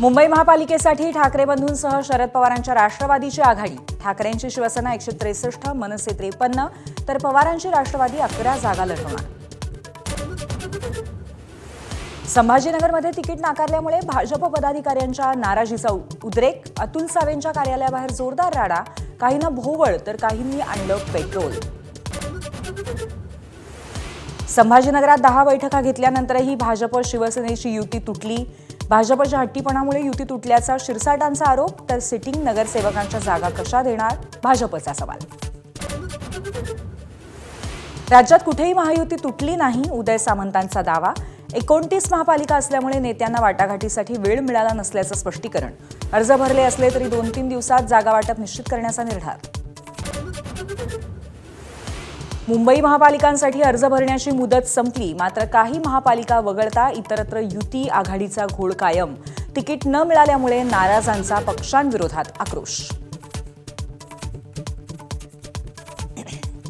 मुंबई महापालिकेसाठी ठाकरे बंधूंसह शरद पवारांच्या राष्ट्रवादीची आघाडी. ठाकरेंची शिवसेना 163, मनसे 53 तर पवारांची राष्ट्रवादी 11 जागा लढवणार. संभाजीनगरमध्ये तिकीट नाकारल्यामुळे भाजप पदाधिकाऱ्यांच्या नाराजीचा उद्रेक. अतुल सावेंच्या कार्यालयाबाहेर जोरदार राडा. काहींना भोवळ तर काहींनी आणलं पेट्रोल. संभाजीनगरात 10 बैठका घेतल्यानंतरही भाजप शिवसेनेची युती तुटली. भाजपच्या हट्टीपणामुळे युती तुटल्याचा शिरसाटांचा आरोप, तर सिटिंग नगरसेवकांच्या जागा कशा देणार, भाजपचा सवाल. राज्यात कुठेही महायुती तुटली नाही, उदय सामंतांचा दावा. 29 महापालिका असल्यामुळे नेत्यांना वाटाघाटीसाठी वेळ मिळाला नसल्याचं स्पष्टीकरण. अर्ज भरले असले तरी 2-3 दिवसात जागा वाटप निश्चित करण्याचा निर्धार. मुंबई महापालिकांसाठी अर्ज भरण्याची मुदत संपली, मात्र काही महापालिका वगळता इतरत्र युती आघाडीचा घोळ कायम. तिकीट न मिळाल्यामुळे नाराजांचा पक्षांविरोधात आक्रोश.